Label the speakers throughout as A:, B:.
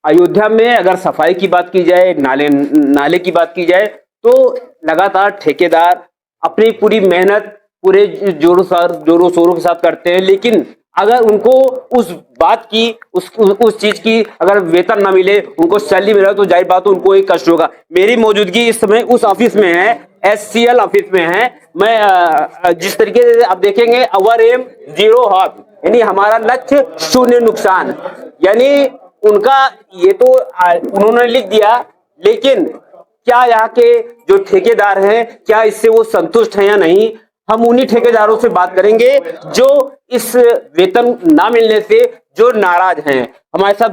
A: अयोध्या में अगर सफाई की बात की जाए, नाले की बात की जाए, तो लगातार ठेकेदार अपनी पूरी मेहनत पूरे जोरों शोरों के साथ करते हैं, लेकिन अगर उनको उस बात की उस चीज की अगर वेतन ना मिले, उनको सैलरी मिले, तो जाहिर बात है उनको एक कष्ट होगा। मेरी मौजूदगी इस समय उस ऑफिस में है, SCL ऑफिस में है। मैं जिस तरीके से आप देखेंगे, अवर एम जीरो हार्म, यानी हमारा लक्ष्य शून्य नुकसान। यानी उनका ये तो उन्होंने लिख दिया, लेकिन क्या यहाँ के जो ठेकेदार हैं, क्या इससे वो संतुष्ट हैं या नहीं? हम उन्हीं ठेकेदारों से बात करेंगे जो इस वेतन ना मिलने से जो नाराज हैं। हमारे साथ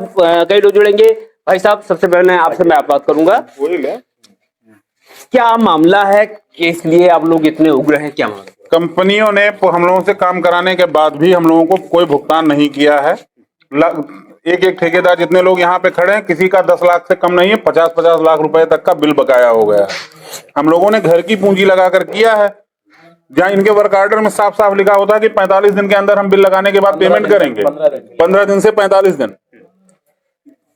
A: कई लोग जुड़ेंगे। भाई साहब, सबसे पहले आपसे मैं बात करूंगा, क्या मामला है कि इसलिए आप लोग इतने उग्र हैं? क्या मामला?
B: कंपनियों ने हम लोगों से काम कराने के बाद भी हम लोगों को कोई भुगतान नहीं किया है। एक एक ठेकेदार, जितने लोग यहाँ पे खड़े हैं, किसी का 10 लाख से कम नहीं है, 50-50 लाख रुपए तक का बिल बकाया हो गया है। हम लोगों ने घर की पूंजी लगाकर किया है, जहाँ इनके वर्क ऑर्डर में साफ साफ लिखा होता है कि 45 दिन के अंदर हम बिल लगाने के बाद पेमेंट करेंगे। 15 दिन से 45 दिन।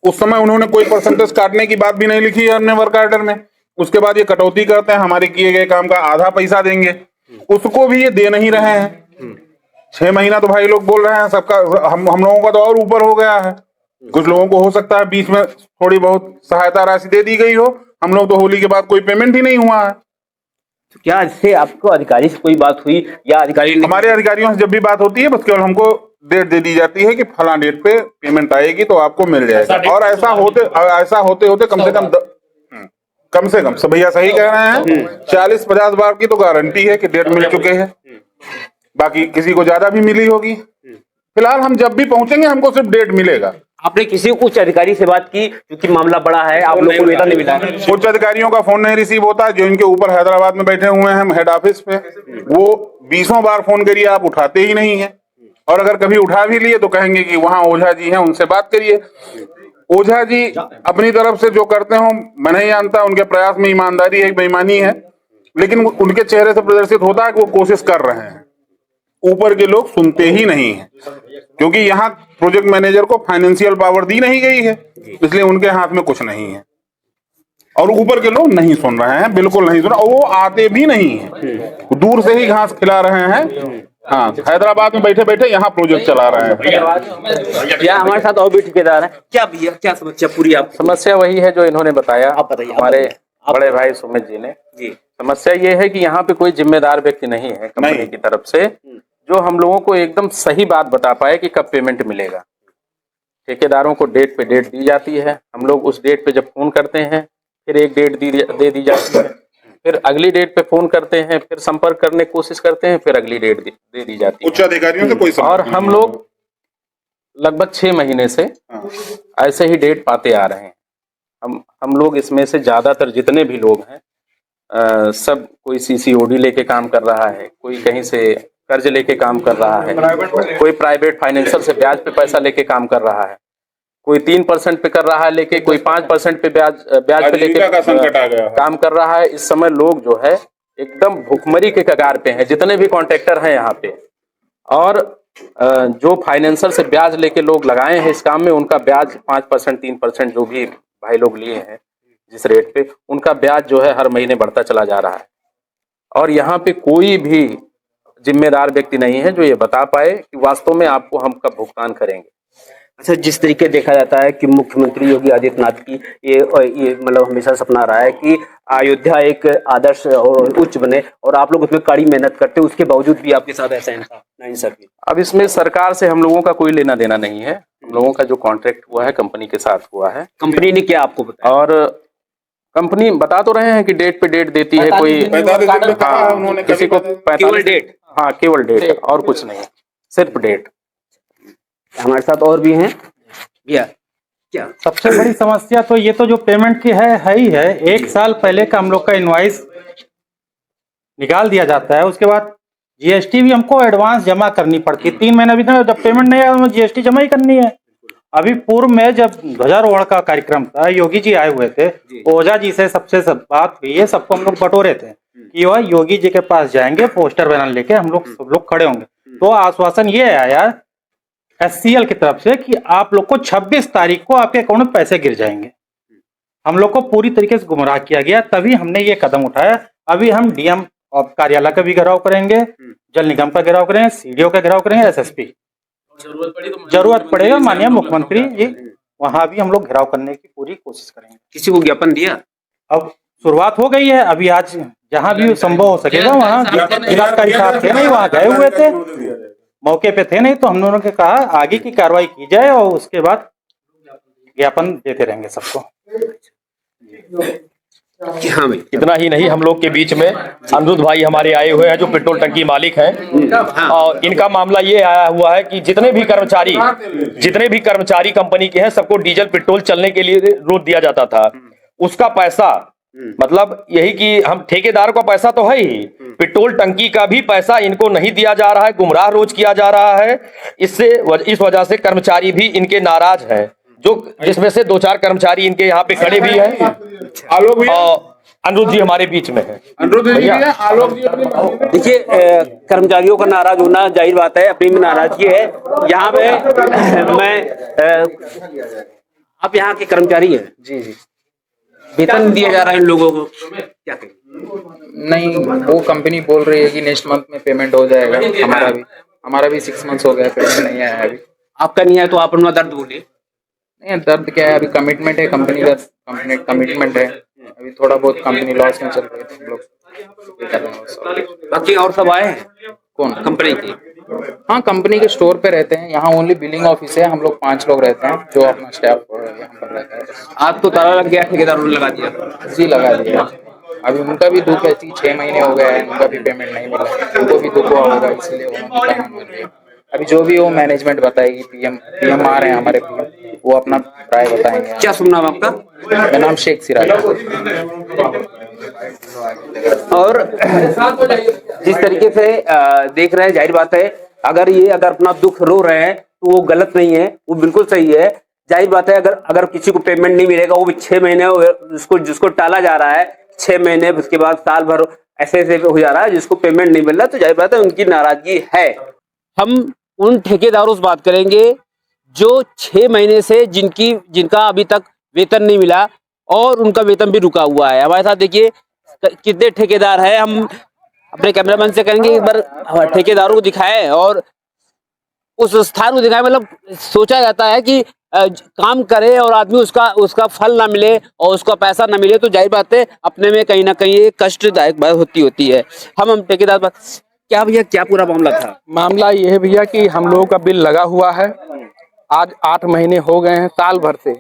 B: उस समय उन्होंने कोई परसेंटेज काटने की बात भी नहीं लिखी है अपने वर्क ऑर्डर में। उसके बाद ये कटौती करते हैं, हमारे किए गए काम का आधा पैसा देंगे, उसको भी ये दे नहीं रहे हैं। 6 महीना तो भाई लोग बोल रहे हैं सबका, हम लोगों का तो और ऊपर हो गया है। कुछ लोगों को हो सकता है बीच में थोड़ी बहुत सहायता राशि दे दी गई हो, हम लोग तो होली के बाद कोई पेमेंट ही नहीं हुआ है।
A: तो क्या इससे आपको अधिकारी से कोई बात हुई, या अधिकारी ने?
B: हमारे अधिकारियों से जब भी बात होती है, बस केवल हमको डेट दे दी जाती है कि फला डेट पे पेमेंट आएगी तो आपको मिल जाएगा। और ऐसा होते होते कम से कम सब भैया सही कह रहे हैं, 40-50 बार की तो गारंटी है कि डेट मिल चुके हैं। बाकी किसी को ज्यादा भी मिली होगी। फिलहाल हम जब भी पहुंचेंगे हमको सिर्फ डेट मिलेगा।
A: आपने किसी उच्च अधिकारी से बात की, क्योंकि मामला बड़ा है, आप लोगों को वेतन नहीं मिला है?
B: उच्च अधिकारियों का फोन नहीं रिसीव होता, जो इनके ऊपर हैदराबाद में बैठे हुए हैं हेड ऑफिस पे, वो 20 बार फोन करिए, आप उठाते ही नहीं है। और अगर कभी उठा भी लिए तो कहेंगे कि वहां ओझा जी हैं, उनसे बात करिए। ओझा जी अपनी तरफ से जो करते हो मैं नहीं जानता, उनके प्रयास में ईमानदारी है, बेईमानी है, लेकिन उनके चेहरे से प्रदर्शित होता है कि वो कोशिश कर रहे हैं। ऊपर के लोग सुनते ही नहीं है, क्योंकि यहाँ प्रोजेक्ट मैनेजर को फाइनेंशियल पावर दी नहीं गई है, इसलिए उनके हाथ में कुछ नहीं है। और ऊपर के लोग नहीं सुन रहे हैं, बिल्कुल नहीं सुन रहे, और वो आते भी नहीं है, दूर से ही घास खिला रहे हैं। हाँ, हैदराबाद में बैठे बैठे यहाँ प्रोजेक्ट चला रहे हैं।
A: या हमारे साथ और भी ठेकेदार हैं। क्या भैया, क्या समस्या पूरी? आप
C: समस्या वही है जो इन्होंने बताया,
A: आप बताइए।
C: हमारे बड़े भाई सुमित जी ने। समस्या ये है कि यहाँ पे कोई जिम्मेदार व्यक्ति नहीं है कंपनी की तरफ से, जो हम लोगों को एकदम सही बात बता पाए कि कब पेमेंट मिलेगा। ठेकेदारों को डेट पे डेट दी जाती है, हम लोग उस डेट पे जब फोन करते हैं, फिर एक डेट दे दी जाती है, फिर अगली डेट पे फोन करते हैं, फिर संपर्क करने की कोशिश करते हैं, फिर अगली डेट दे दी जाती है।
B: उच्च अधिकारियों से कोई
C: और हम लोग लगभग 6 महीने से ऐसे ही डेट पाते आ रहे हैं। हम लोग इसमें से ज्यादातर जितने भी लोग हैं, सब कोई CCOD लेके काम कर रहा है, कोई कहीं से कर्ज लेके काम कर रहा है, कोई प्राइवेट फाइनेंसर से ब्याज पे पैसा लेके काम कर रहा है, कोई 3% पे कर रहा है लेके, कोई 5% पे ब्याज पे लेके काम कर रहा है। इस समय लोग जो है एकदम भुखमरी के कगार पे हैं, जितने भी कॉन्ट्रैक्टर हैं यहाँ पे। और जो फाइनेंसर से ब्याज लेके लोग लगाए हैं इस काम में, उनका ब्याज 5%, 3% जो भी भाई लोग लिए हैं जिस रेट पे, उनका ब्याज जो है हर महीने बढ़ता चला जा रहा है। और यहाँ पे कोई भी जिम्मेदार व्यक्ति नहीं है जो ये बता पाए कि वास्तव में आपको हम कब भुगतान करेंगे।
A: अच्छा, जिस तरीके देखा जाता है कि मुख्यमंत्री योगी आदित्यनाथ की ये मतलब हमेशा सपना रहा है कि अयोध्या एक आदर्श और उच्च बने, और आप लोग उसमें कड़ी मेहनत करते हो, उसके बावजूद भी आपके साथ ऐसा नाइंसाफी।
C: अब इसमें सरकार से हम लोगों का कोई लेना देना नहीं है। हम लोगों का जो कॉन्ट्रैक्ट हुआ है कंपनी के साथ हुआ है।
A: कंपनी ने क्या आपको बताया?
C: और कंपनी बता तो रहे हैं कि डेट पे डेट देती है, कोई किसी को 45
A: डेट।
C: हाँ, केवल डेट और कुछ नहीं, सिर्फ डेट।
A: हमारे साथ और भी हैं भैया। क्या
D: सबसे बड़ी समस्या तो ये तो जो पेमेंट की है ही है। 1 साल पहले का हम लोग का इनवॉइस निकाल दिया जाता है, उसके बाद GST भी हमको एडवांस जमा करनी पड़ती है। 3 महीना भी था, जब पेमेंट नहीं आया तो GST जमा ही करनी है। अभी पूर्व में जब ध्वजारोहण का कार्यक्रम था, योगी जी आए हुए थे, ओझा जी से सबसे बात हुई है, सबको हम लोग बटोरे थे कि वह योगी जी के पास जाएंगे, पोस्टर बैनर लेके हम लोग सब लोग खड़े होंगे। तो आश्वासन ये आया SCL की तरफ से कि आप लोग को 26 तारीख को आपके अकाउंट में पैसे गिर जाएंगे। हम लोग को पूरी तरीके से गुमराह किया गया, तभी हमने ये कदम उठाया। अभी हम डीएम कार्यालय का भी घेराव करेंगे, जल निगम का घेराव करेंगे, सीडीओ का घेराव करेंगे, एसएसपी, जरूरत पड़ेगा माननीय मुख्यमंत्री जी, वहां भी हम लोग घेराव करने की पूरी कोशिश करेंगे।
A: किसी को ज्ञापन दिया?
D: अब शुरुआत हो गई है, अभी आज जहां भी संभव हो सकेगा वहां जिलाधिकारी साहब थे नहीं, वहां गए हुए थे, मौके पे थे नहीं, तो हम दोनों ने कहा आगे की कार्रवाई की जाए और उसके बाद ज्ञापन देते रहेंगे सबको।
A: हाँ भाई,
E: इतना ही नहीं, हम लोग के बीच में अनिरुद्ध भाई हमारे आए हुए हैं जो पेट्रोल टंकी मालिक हैं, और इनका मामला ये आया हुआ है कि जितने भी कर्मचारी कंपनी के हैं सबको डीजल पेट्रोल चलने के लिए रोक दिया जाता था। उसका पैसा मतलब यही कि हम ठेकेदार का पैसा तो है ही, पेट्रोल टंकी का भी पैसा इनको नहीं दिया जा रहा है, गुमराह रोज किया जा रहा है। इस वजह से कर्मचारी भी इनके नाराज हैं, जो जिसमें से 2-4 कर्मचारी इनके यहाँ पे खड़े भी हैं।
B: आलोक भी
E: और अनिरुद्ध जी हमारे बीच में है।
B: अनुरोध
E: भैया,
B: आलोक जी अपनी
A: देखिए कर्मचारियों का नाराज होना जाहिर बात है, अपनी में नाराजगी है। यहाँ पे आप यहाँ के कर्मचारी हैं
F: जी जी
A: वेतन दिया जा रहा है इन लोगों को, क्या कहें?
F: नहीं, वो कंपनी बोल रही है कि नेक्स्ट मंथ में पेमेंट हो जाएगा। हमारा भी 6 मंथ्स हो गया, पेमेंट नहीं आया है अभी।
A: आपका नहीं है तो आप अपना दर्द बोले।
F: नहीं, दर्द क्या है, अभी कमिटमेंट है, कंपनी का कमिटमेंट है। अभी थोड़ा बहुत कंपनी लॉस में चल रही है, तो हम लोग ये कर रहे हैं सब।
A: बाकी और सब आए हैं
F: कौन?
A: कंपनी की?
F: हाँ, कंपनी के स्टोर पे रहते हैं। यहाँ ओनली बिलिंग ऑफिस है, हम लोग 5 लोग रहते हैं जो अपना स्टाफ यहाँ पर रहता है।
A: आज तो ताला लग गया, ठेकेदारों ने लगा दिया।
F: जी लगा दिया। अभी उनका भी दुख है कि 6 महीने हो गए हैं, उनका भी पेमेंट नहीं मिला, उनको भी दुख हुआ होगा, इसलिए उन्होंने काम कर लिया। अभी जो भी वो मैनेजमेंट बताएगी, पीएम आ रहे हैं हमारे पीएम, वो अपना राय बताएंगे।
A: क्या सुन नाम आपका?
F: मेरा नाम शेख सिराज।
A: और जिस तरीके से देख रहे हैं, जाहिर बात है अगर अपना दुख रो रहे हैं तो वो गलत नहीं है, वो बिल्कुल सही है। जाहिर बात है अगर किसी को पेमेंट नहीं मिलेगा, वो भी 6 महीने जिसको टाला जा रहा है, 6 महीने उसके बाद साल भर ऐसे हो जा रहा है जिसको पेमेंट नहीं मिल रहा, तो जाहिर बात है उनकी नाराजगी है। हम उन ठेकेदारों से बात करेंगे जो 6 महीने से जिनका अभी तक वेतन नहीं मिला और उनका वेतन भी रुका हुआ है। हमारे साथ देखिए कितने ठेकेदार हैं, हम अपने कैमरामैन से कहेंगे एक बार ठेकेदारों को दिखाएं और उस स्थान को दिखाएं। मतलब सोचा जाता है कि काम करे और आदमी उसका फल ना मिले और उसका पैसा ना मिले, तो जाहिर बात है अपने में कहीं ना कहीं कष्टदायक बात होती है। हम ठेकेदार पर क्या भैया, क्या पूरा मामला था?
C: मामला ये है भैया कि हम लोगों का बिल लगा हुआ है, आज 8 महीने हो गए हैं साल भर से,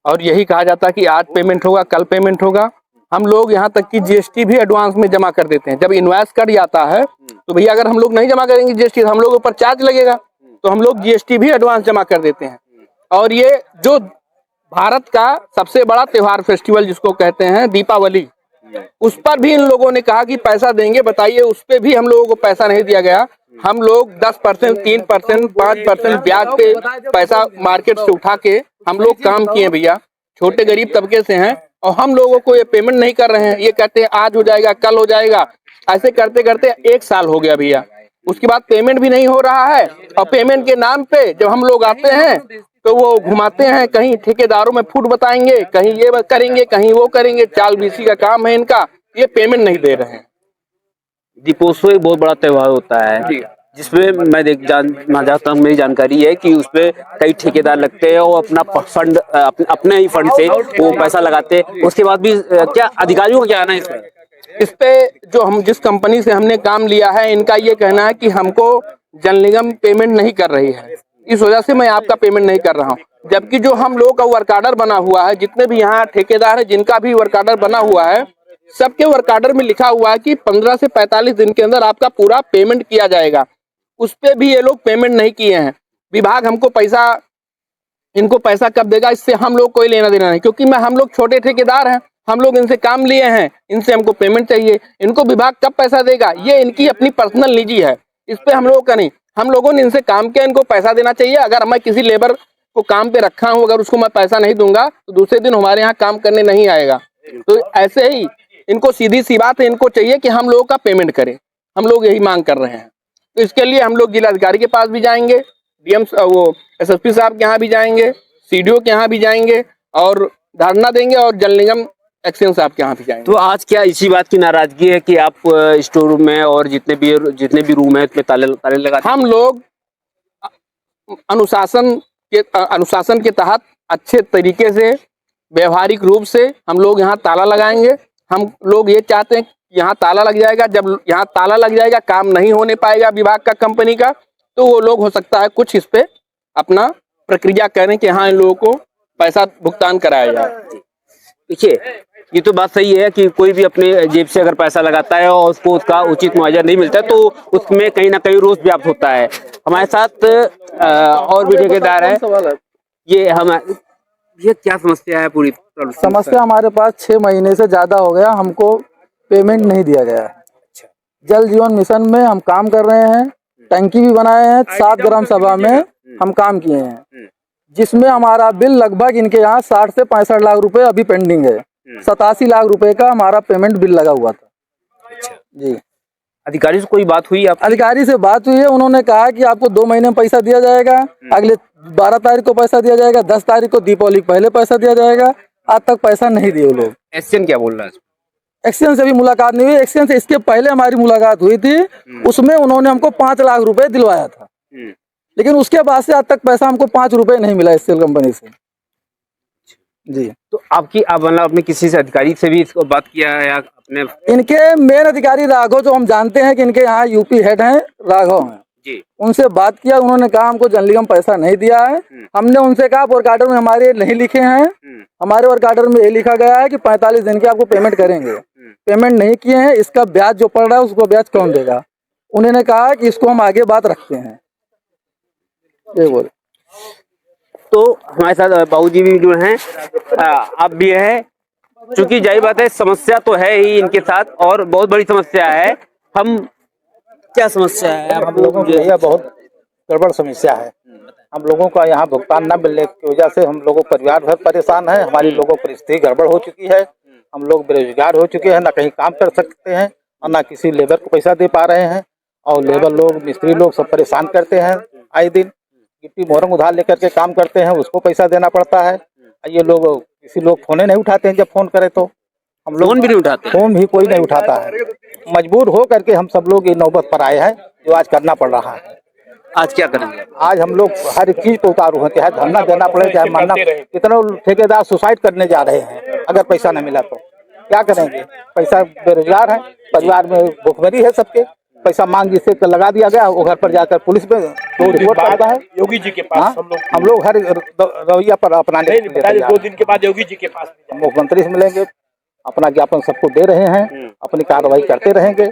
C: और यही कहा जाता है कि आज पेमेंट होगा, कल पेमेंट होगा। हम लोग यहाँ तक कि जीएसटी भी एडवांस में जमा कर देते हैं। जब इनवॉइस कट जाता है तो भैया अगर हम लोग नहीं जमा करेंगे जीएसटी, हम लोग ऊपर चार्ज लगेगा, तो हम लोग जीएसटी भी एडवांस जमा कर देते हैं। और ये जो भारत का सबसे बड़ा त्योहार फेस्टिवल जिसको कहते हैं दीपावली, उस पर भी इन लोगों ने कहा कि पैसा देंगे, बताइए उस पर भी हम लोगों को पैसा नहीं दिया गया। हम लोग 10%, 3%, 5% ब्याज पे पैसा मार्केट से उठा के हम लोग काम किए भैया, छोटे गरीब तबके से हैं, और हम लोगों को ये पेमेंट नहीं कर रहे हैं। ये कहते हैं आज हो जाएगा, कल हो जाएगा, ऐसे करते करते 1 साल हो गया भैया। उसके बाद पेमेंट भी नहीं हो रहा है, और पेमेंट के नाम पे जब हम लोग आते हैं तो वो घुमाते हैं, कहीं ठेकेदारों में फूट बताएंगे, कहीं ये करेंगे, कहीं वो करेंगे, चाल बीसी का काम है इनका, ये पेमेंट नहीं दे रहे हैं।
A: दीपोत्सव एक बहुत बड़ा त्योहार होता है जिसमें मैं जानना चाहता हूँ, मेरी जानकारी है कि उसपे कई ठेकेदार लगते हैं और अपना फंड अपने ही फंड से वो पैसा लगाते हैं। उसके बाद भी क्या अधिकारियों का क्या आना है
C: इस पे? जो हम जिस कंपनी से हमने काम लिया है, इनका ये कहना है कि हमको जल निगम पेमेंट नहीं कर रही है, इस वजह से मैं आपका पेमेंट नहीं कर रहा हूँ। जबकि जो हम लोगों का वर्क आर्डर बना हुआ है, जितने भी यहाँ ठेकेदार है जिनका भी वर्क आर्डर बना हुआ है, सबके वर्क आर्डर में लिखा हुआ है कि 15 से 45 दिन के अंदर आपका पूरा पेमेंट किया जाएगा। उस पे भी ये लोग पेमेंट नहीं किए हैं। विभाग इनको पैसा कब देगा, इससे हम लोग कोई लेना देना नहीं, क्योंकि हम लोग छोटे ठेकेदार हैं, हम लोग इनसे काम लिए हैं, इनसे हमको पेमेंट चाहिए। इनको विभाग कब पैसा देगा, ये इनकी अपनी पर्सनल निजी है, इस पे हम लोगों का नहीं। हम लोगों ने इनसे काम किया, इनको पैसा देना चाहिए। अगर मैं किसी लेबर को काम पे रखा हूँ, अगर उसको मैं पैसा नहीं दूंगा तो दूसरे दिन हमारे यहाँ काम करने नहीं आएगा। तो ऐसे ही इनको सीधी सी बात है, इनको चाहिए कि हम लोगों का पेमेंट करें। हम लोग यही मांग कर रहे हैं। तो इसके लिए हम लोग जिलाधिकारी के पास भी जाएंगे,
G: डीएम वो एसएसपी साहब के यहाँ भी जाएंगे, सीडीओ के यहाँ भी जाएंगे और धरना देंगे और जल निगम एक्शन साहब के यहाँ भी जाएंगे।
A: तो आज क्या इसी बात की नाराजगी है कि आप स्टोर रूम में और जितने भी रूम है उसमें ताले लगा?
G: हम लोग अनुशासन के तहत अच्छे तरीके से व्यवहारिक रूप से हम लोग यहाँ ताला लगाएंगे। हम लोग ये चाहते हैं कि यहाँ ताला लग जाएगा, जब यहाँ ताला लग जाएगा काम नहीं होने पाएगा विभाग का, कंपनी का, तो वो लोग हो सकता है कुछ इस पे अपना प्रक्रिया करें कि हाँ इन लोगों को पैसा भुगतान कराया जाए।
A: देखिए ये तो बात सही है कि कोई भी अपने जेब से अगर पैसा लगाता है और उसको उसका उचित मुआवजा नहीं मिलता है तो उसमें कहीं ना कहीं रोष व्याप्त होता है। हमारे साथ और भी ठेकेदार है। ये क्या समस्या है? पूरी
H: समस्या हमारे पास 6 महीने से ज्यादा हो गया, हमको पेमेंट नहीं दिया गया है। जल जीवन मिशन में हम काम कर रहे हैं, टंकी भी बनाए हैं, 7 ग्राम सभा में हम काम किए हैं, जिसमें हमारा बिल लगभग इनके यहाँ 60 से 65 लाख रुपए अभी पेंडिंग है। 87 लाख रुपए का हमारा पेमेंट बिल लगा हुआ था। जी,
A: अधिकारी से कोई बात हुई? आप
H: अधिकारी से बात हुई है, उन्होंने कहा कि आपको 2 महीने में पैसा दिया जाएगा, अगले 12 तारीख को पैसा दिया जाएगा, 10 तारीख को दीपावली पहले पैसा दिया जाएगा। आज तक पैसा नहीं दिए वो लोग।
A: एक्शन क्या बोल रहा है?
H: एक्शन से भी मुलाकात नहीं हुई। एक्शन से इसके पहले हमारी मुलाकात हुई थी, उसमें उन्होंने हमको 5 लाख रुपए दिलवाया था, लेकिन उसके बाद से आज तक पैसा हमको 5 रुपए नहीं मिला एससीएल कंपनी से। जी,
A: तो आप मतलब अपने किसी से अधिकारी से भी इसको बात किया है या अपने?
H: इनके मेन अधिकारी राघव, जो हम जानते हैं कि इनके यहाँ यूपी हेड हैं राघव हैं
A: जी,
H: उनसे बात किया। उन्होंने कहा हमको जल निगम पैसा नहीं दिया है। हमने उनसे कहा वर्क आर्डर में हमारे नहीं लिखे हैं, हमारे वर्क आर्डर में ये लिखा गया है कि 45 दिन के आपको पेमेंट करेंगे। पेमेंट नहीं किए हैं, इसका ब्याज जो पड़ रहा है उसको ब्याज कौन देगा? उन्होंने कहा कि इसको हम आगे बात रखते हैं, ये बोले।
A: तो हमारे साथ बाबूजी भी जो हैं, आप भी हैं। चूंकि जाहिर बात है समस्या तो है ही इनके साथ और बहुत बड़ी समस्या है। हम क्या समस्या है?
I: हम लोगों की यह बहुत गड़बड़ समस्या है। हम लोगों का यहाँ भुगतान न मिलने की वजह से हम लोगों परिवार भर परेशान है। हमारी लोगों की परिस्थिति गड़बड़ हो चुकी है। हम लोग बेरोजगार हो चुके हैं, ना कहीं काम कर सकते हैं और ना किसी लेबर को पैसा दे पा रहे हैं। और लेबर लोग, मिस्त्री लोग सब परेशान करते हैं। आए दिन गिट्टी मोहरंग उधार लेकर के काम करते हैं, उसको पैसा देना पड़ता है। ये लोग, किसी लोग फोन नहीं उठाते हैं, जब फोन करे तो हम लोग
A: फोन भी नहीं उठाते,
I: फोन भी कोई नहीं उठाता है। मजबूर हो करके हम सब लोग ये नौबत पर आए हैं, जो आज करना पड़ रहा है।
A: आज क्या करेंगे?
I: आज हम लोग हर एक चीज पे उतारू हैं, चाहे धरना देना पड़े, चाहे मरना। कितने ठेकेदार सुसाइड करने जा रहे हैं अगर पैसा नहीं मिला तो। क्या करेंगे? पैसा, बेरोजगार है, परिवार में भूखमरी है सबके। पैसा मांग जिससे लगा दिया गया, वो घर पर जाकर पुलिस में तो रिपोर्ट करता है।
E: योगी जी के पास
I: हम लोग हर रवैया पर अपनाने के लिए
E: 2 दिन के बाद योगी जी के पास
I: मुख्यमंत्री से मिलेंगे, अपना ज्ञापन सबको दे रहे हैं, अपनी कार्रवाई करते रहेंगे,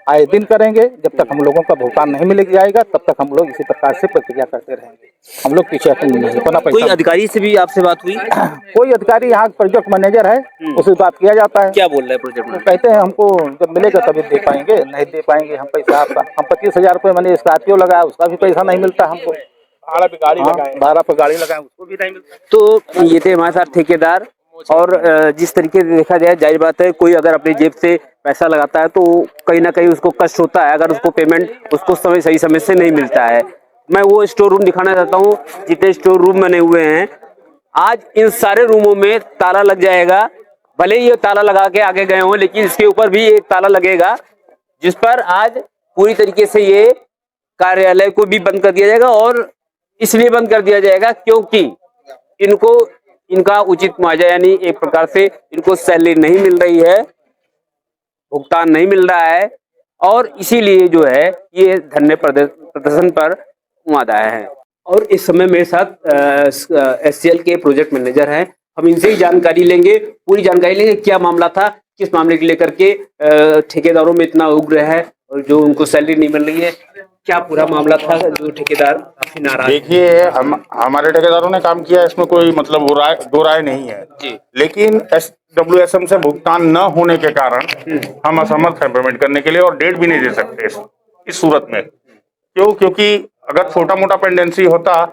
I: आए दिन करेंगे। जब तक हम लोगों का भुगतान नहीं मिल जाएगा तब तक हम लोग इसी प्रकार से प्रक्रिया करते रहेंगे। हम लोग पीछे अपना
A: कोई अधिकारी से भी आपसे बात हुई?
I: कोई अधिकारी यहाँ प्रोजेक्ट मैनेजर है, उससे बात किया जाता है।
A: क्या बोल रहे हैं प्रोजेक्ट में?
I: कहते हैं हमको जब मिलेगा तभी दे पाएंगे, नहीं दे पाएंगे हम पैसा आपका। हम 25,000 रुपये मैंने स्कॉर्पियो लगाया, उसका भी पैसा नहीं मिलता हमको।
E: भाड़ा पे गाड़ी लगाए,
I: भाड़ा पर गाड़ी लगाए, उसको भी नहीं मिलता।
A: तो ये थे हमारे साथ ठेकेदार। और जिस तरीके से देखा जाए, जाहिर बात है कोई अगर अपनी जेब से पैसा लगाता है तो कहीं ना कहीं उसको कष्ट होता है अगर उसको पेमेंट उसको सही समय से नहीं मिलता है। मैं वो स्टोर रूम दिखाना चाहता हूँ जितने स्टोर रूम बने हुए हैं। आज इन सारे रूमों में ताला लग जाएगा। भले ही ये ताला लगा के आगे गए हों, लेकिन इसके ऊपर भी एक ताला लगेगा, जिस पर आज पूरी तरीके से ये कार्यालय को भी बंद कर दिया जाएगा। और इसलिए बंद कर दिया जाएगा क्योंकि इनका उचित मुआवजा, यानी एक प्रकार से इनको सैलरी नहीं मिल रही है, भुगतान नहीं मिल रहा है, और इसीलिए जो है ये धरने प्रदर्शन पर उमड़ा है। और इस समय मेरे साथ एससीएल के प्रोजेक्ट मैनेजर हैं, हम इनसे ही जानकारी लेंगे, पूरी जानकारी लेंगे क्या मामला था, किस मामले को लेकर के ठेकेदारों में इतना उग्र है और जो उनको सैलरी नहीं मिल रही है, क्या पूरा मामला था जो ठेकेदार काफी नाराज?
B: देखिए, हमारे ठेकेदारों ने काम किया, इसमें कोई मतलब दो राय नहीं है जी। लेकिन SWSM से भुगतान न होने के कारण हम असमर्थ हैं पेमेंट करने के लिए और डेट भी नहीं दे सकते इस सूरत में। क्योंकि अगर छोटा मोटा पेंडेंसी होता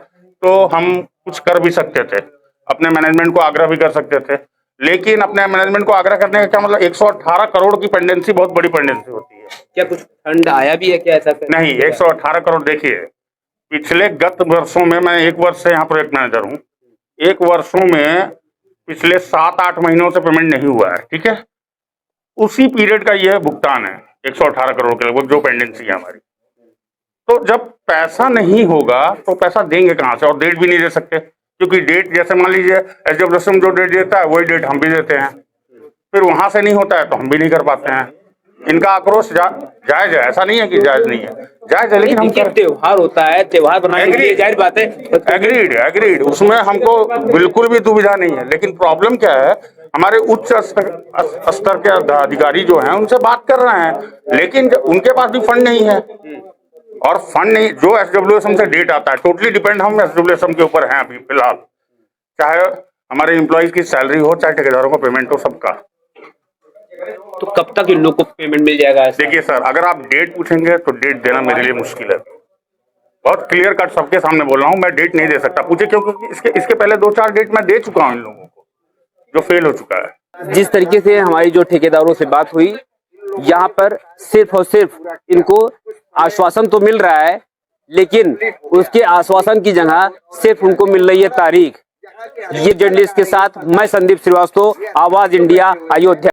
B: तो हम कुछ कर भी सकते थे, अपने मैनेजमेंट को आग्रह भी कर सकते थे। लेकिन अपने मैनेजमेंट को आग्रह करने का क्या मतलब? 118 करोड़ की पेंडेंसी बहुत बड़ी पेंडेंसी होती है।
A: क्या कुछ फंड आया भी है क्या ऐसा?
B: नहीं, 118 करोड़। देखिए, पिछले गत वर्षों में, मैं 1 वर्ष से यहाँ प्रोजेक्ट मैनेजर हूँ, 1 वर्षों में पिछले 7-8 महीनों से पेमेंट नहीं हुआ है, ठीक है। उसी पीरियड का यह भुगतान है 118 करोड़ के लगभग जो पेंडेंसी है हमारी। तो जब पैसा नहीं होगा तो पैसा देंगे कहाँ से, और डेट भी नहीं दे सकते, क्योंकि डेट जैसे मान लीजिए SWSM जो डेट देता है वही डेट हम भी देते हैं, फिर वहां से नहीं होता है तो हम भी नहीं कर पाते हैं। इनका आक्रोश जायज है, ऐसा नहीं है कि जायज नहीं है, जायज है, लेकिन हम
A: त्योहार होता है, त्योहार बनाने के लिए जाहिर बात है।
B: एग्रीड, उसमें हमको बिल्कुल भी दुविधा नहीं है। लेकिन प्रॉब्लम क्या है, हमारे उच्च स्तर के अधिकारी जो हैं उनसे बात कर रहे हैं, लेकिन उनके पास भी फंड नहीं है, और फंड नहीं, जो SWSM से डेट आता है टोटली डिपेंड हम SWSM के ऊपर हैं अभी फिलहाल, चाहे हमारे एम्प्लॉइज की सैलरी हो, चाहे ठेकेदारों का पेमेंट हो, सबका।
A: तो कब तक इन लोग को पेमेंट मिल जाएगा?
B: देखिए सर, अगर आप डेट पूछेंगे तो डेट देना मेरे लिए मुश्किल है, बहुत क्लियर कट सबके सामने बोल रहा हूँ, मैं डेट नहीं दे सकता। पूछे क्यों? क्योंकि इसके पहले 2-4 डेट मैं दे चुका हूँ इन लोगों को, जो फेल हो चुका है।
A: जिस तरीके से हमारी जो ठेकेदारों से बात हुई, यहाँ पर सिर्फ और सिर्फ इनको आश्वासन तो मिल रहा है, लेकिन उसके आश्वासन की जगह सिर्फ उनको मिल रही है तारीख। ये जर्नलिस्ट के साथ मैं संदीप श्रीवास्तव, आवाज इंडिया, अयोध्या।